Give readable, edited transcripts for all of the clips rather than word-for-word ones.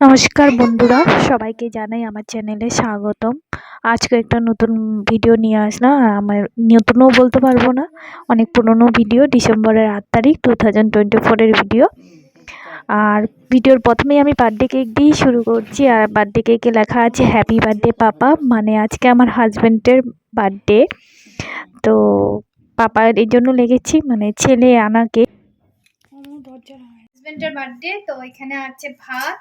নমস্কার বন্ধুরা, সবাইকে জানাই আমার চ্যানেলে স্বাগতম। আজকে একটা নতুন ভিডিও নিয়ে আসলাম। আর আমার নতুনও বলতে পারবো না, অনেক পুরনো ভিডিও। ডিসেম্বরের 8 তারিখ 2024-এর ভিডিও। আর ভিডিওর প্রথমেই আমি বার্থডে কেক দিয়েই শুরু করছি। আর বার্থডে কেকে লেখা আছে হ্যাপি বার্থডে পাপা, মানে আজকে আমার হাজব্যান্ডের বার্থডে। তো পাপার এই জন্য লেগেছি, মানে ছেলে আনা কেক। হাজবেন্ডের বার্থডে, তো এখানে আছে ভাত,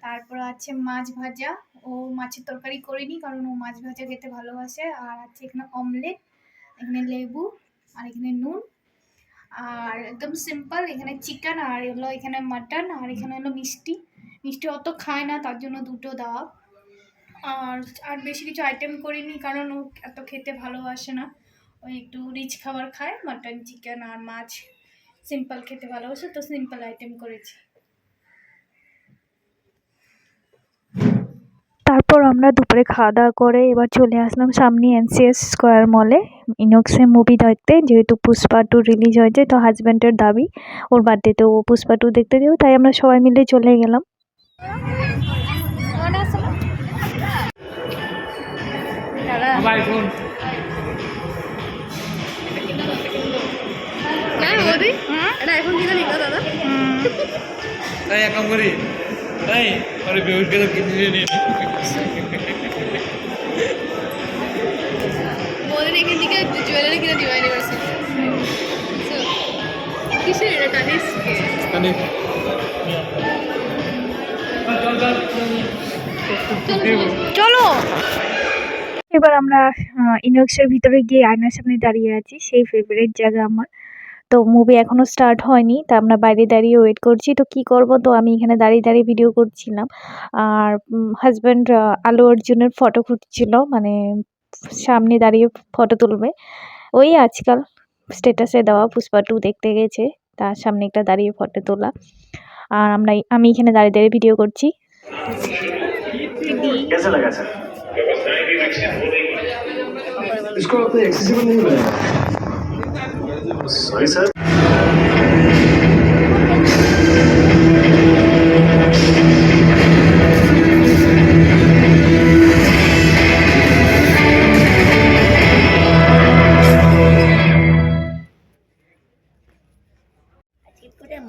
তারপর আছে মাছ ভাজা। ও মাছের তরকারি করিনি কারণ ও মাছ ভাজা খেতে ভালোবাসে। আর আছে এখানে অমলেট, এখানে লেবু, আর এখানে নুন, আর একদম সিম্পল এখানে চিকেন, আর হলো এখানে মাটন, আর এখানে হলো মিষ্টি। মিষ্টি অত খায় না, তার জন্য দুটো দাও। আর আর বেশি কিছু আইটেম করিনি কারণ ও এত খেতে ভালোবাসে না। ওই একটু রিচ খাবার খায়, মাটন, চিকেন আর মাছ সিম্পল খেতে ভালোবাসে, তো সিম্পল আইটেম করেছি। তারপর আমরা দুপুরে খাওয়া দাওয়া করে এবার চলে আসলাম সামনে এনসিএস স্কোয়ার মলে ইনক্সে মুভি দেখতে। যেহেতু পুষ্পা 2 রিলিজ হয়েছে, তো হাজব্যান্ডের দাবি ওর বার্থডেতে ও পুষ্পা 2 দেখতে যাবে, তাই আমরা সবাই মিলে চলে গেলাম। জুয়েলারি কিনে দিবা ইউনিভার্সিটি কিসের এটা টানিস চলো। এবার আমরা ইনক্সের ভিতরে গিয়ে আয়নার সামনে দাঁড়িয়ে আছি, সেই ফেভারিট জায়গা আমার। তো মুভি এখনো স্টার্ট হয়নি, তা আমরা বাইরে দাঁড়িয়ে ওয়েট করছি। তো কি করব, তো আমি এখানে দাঁড়িয়ে দাঁড়িয়ে ভিডিও করছিলাম। আর হাজব্যান্ড আল্লু অর্জুনের ফটো খুঁজছিল, মানে সামনে দাঁড়িয়ে ফটো তুলবে। ওই আজকাল স্ট্যাটাসে দেওয়া পুষ্পা 2 দেখতে গেছে, তার সামনে একটা দাঁড়িয়ে ফটো তোলা। আর আমি এখানে দাঁড়িয়ে দাঁড়িয়ে ভিডিও করছি। कैसा लगा सर? इसको आपने एक्सेसिबल नहीं बनाया। Sorry sir.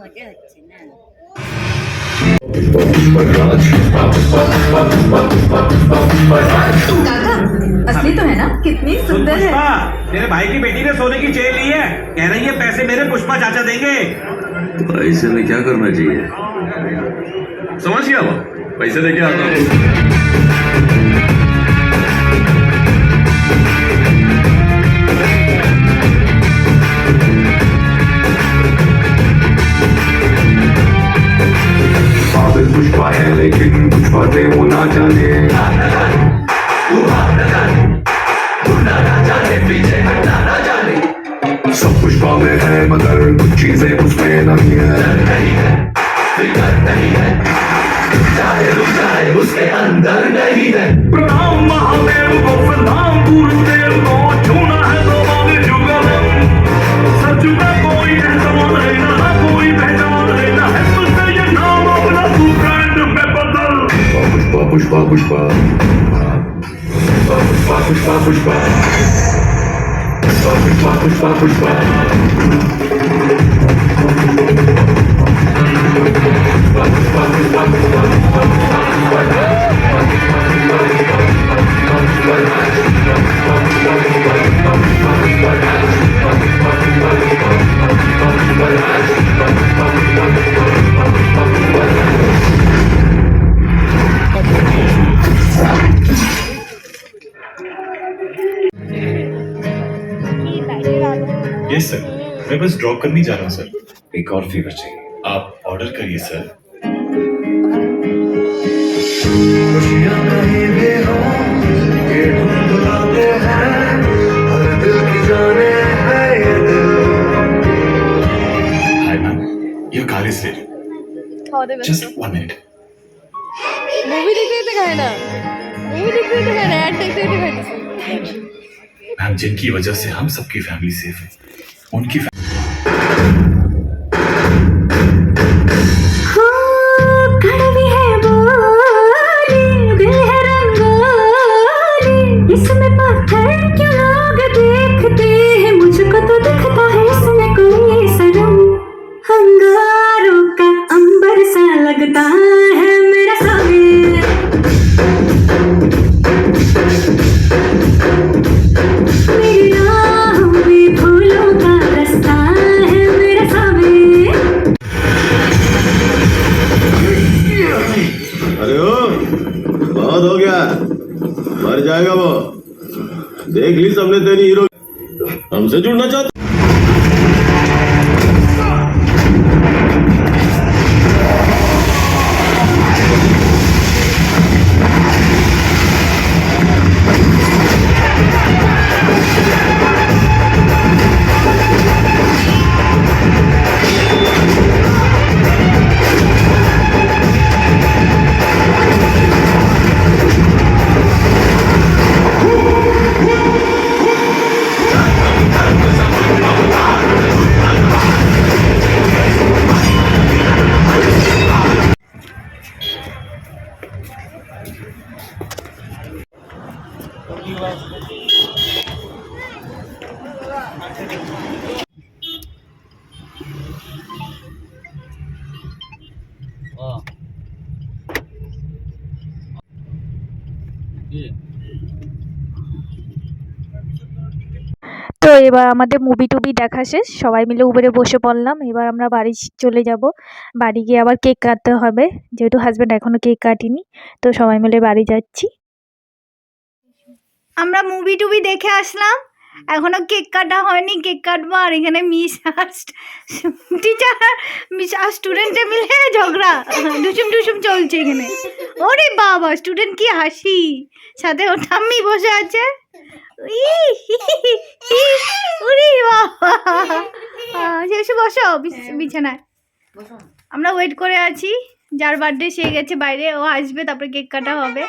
মজা হচ্ছে না। काका असली तो है ना? कितनी सुंदर है। मेरे भाई की बेटी ने सोने की चेन ली है, कह रही है पैसे मेरे पुष्पा चाचा देंगे। पैसे में क्या करना चाहिए? समझ गया वो, पैसे लेके आता हूँ। पुष्पा है लेकिन कुछ बातें वो ना जाने। सब पुष्पा में है मगर कुछ चीजें उसमें नहीं है। उसके अंदर नहीं है। प्रणाम महादेव को, प्रणाम गुरुदेव को, छूना है तो मांगे जुगलम। सच में कोई एहसान है ना, कोई पहचान है ना, है मुझसे ये नाम अपना तू ब्रांड में बदल। पुष्पा पुष्पा पुष्पा पुष्पा पुष्पा पुष्पा पुष्पा पुष्पा पुष्पा यस सर, मैं बस ड्रॉप करने जा रहा हूँ सर। एक और फेवर चाहिए। आप ऑर्डर करिए सर। खुशियाँ कहीं भी हो, ये ढूंढते हैं, हर दिल की जाने है ये दिल। Hi ma'am, your car is ready. Just 1 minute. Movie দেখতে দেখতে খায় না, মুভি দেখতে দেখতে খায় না, অ্যাড দেখতে দেখতে খাইতেছে। मैम, जिनकी वजह से हम सबकी फैमिली सेफ है, उनकी कड़वी है वो अरे ओ बहुत हो गया, मर जाएगा वो। देख ली सबने तेरी हीरो, हमसे जुड़ना चाहते। তো এবার আমাদের মুভি টুভি দেখা শেষ, সবাই মিলে উবেরে বসে পড়লাম। এবার আমরা বাড়ি চলে যাব। বাড়ি গিয়ে আবার কেক কাটতে হবে, যেহেতু হাজব্যান্ড এখনো কেক কাটেনি। তো সবাই মিলে বাড়ি যাচ্ছি। আমরা মুভি টুভি দেখে আসলাম, এখনো কেক কাটা হয়নি, কেক কাটবো। আর এখানে মিস আর টিচার মিস আর স্টুডেন্টে মিলে ঝগড়া ডুসুম ডুসুম চলছে এখানে। ওরে বাবা, স্টুডেন্ট কি হাসি, সাথে ও ঠাম্মি বসে আছে। ওরে বাবা, এসে বসো বিছানায়। আমরা ওয়েট করে আছি, যার বার্থডে সে গেছে বাইরে, ও আসবে তারপরে কেক কাটা হবে।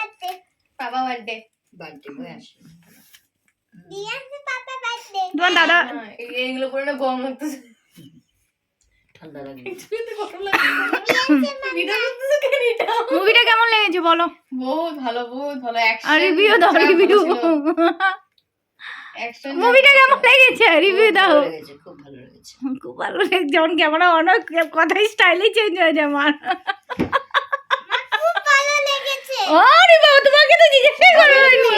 বাবা বার্থডে, তোমার দাদা এইগুলো করে না গরম লাগতেছে, ঠান্ডা লাগে। মুভিটা কেমন লেগেছে বলো? বহুত ভালো, বহুত ভালো। আর রিভিউ দাও, রিভিউ। মুভিটা কেমন লেগেছে রিভিউ দাও। খুব ভালো লেগেছে, খুব ভালো লেগেছে। যেমন ক্যামেরা অনেক কথাই স্টাইলই চেঞ্জ হয়ে যায় আমার। আরে বাবা, তোমাকে তো জিজ্ঞাসা করা হয়নি।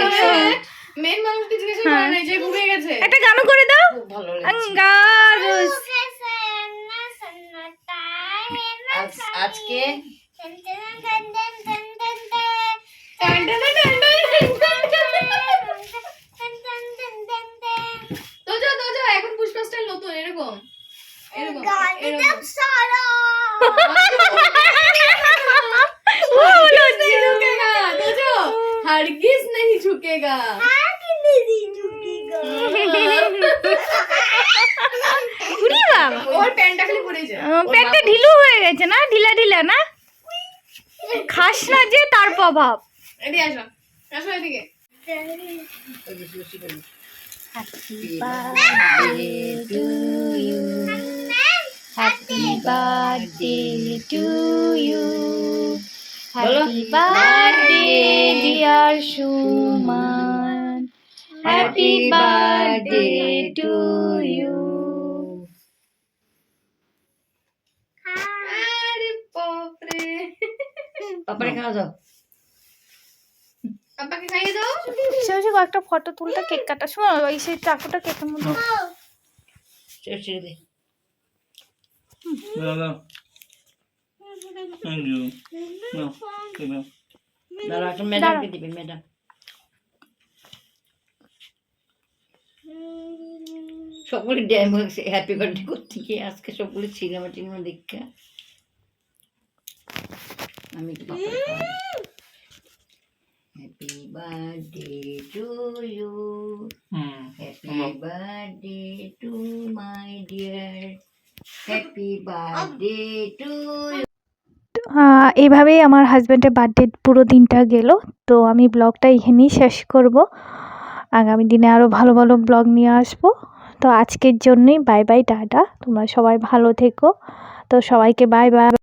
মেন মানুষকে জিজ্ঞাসা করা নাই, যে ঘুরে গেছে। একটা গান করে দাও। ভালো লেগেছে আজকে। এখন পুষ্পা স্টাইল নতুন, এরকম এরকম এরকম সারা हरगिज नहीं झुकेगा, ওর প্যান্টটা খালি পড়ে যায়, প্যান্টটা ঢিলু হয়ে গেছে না, ঢিলা ঢিলা না, খাস না যে তার প্রভাব। এদিকে আসো, আসো এদিকে। Happy birthday to you, happy birthday to you, happy birthday dear Shuman, happy birthday to you. আরে বাপরে, পাপাকে খাওয়া দাও, পাপাকে খাইয়ে দাও। শেষে কয়েকটা ফটো তুলতে, কেক কাটা। শোনো, ওই সেই চাকুটা কেকের মধ্যে ছেড়ে দে। ম্যাডামকে দিবে, ম্যাডাম। সবগুলি হ্যাপি বার্থডে করতে গিয়ে আজকে সবগুলি সিনেমা টিনেমা দেখে আমি একটু happy birthday to you, happy birthday to my dear, happy birthday to you. এইভাবেই আমার হাজব্যান্ডের বার্থডে পুরো দিনটা গেল। তো আমি ব্লগটা এখানেই শেষ করব, আগামী দিনে আরও ভালো ভালো ব্লগ নিয়ে আসবো। তো আজকের জন্যই বাই বাই, টাটা। তোমরা সবাই ভালো থেকো। তো সবাইকে বাই বাই।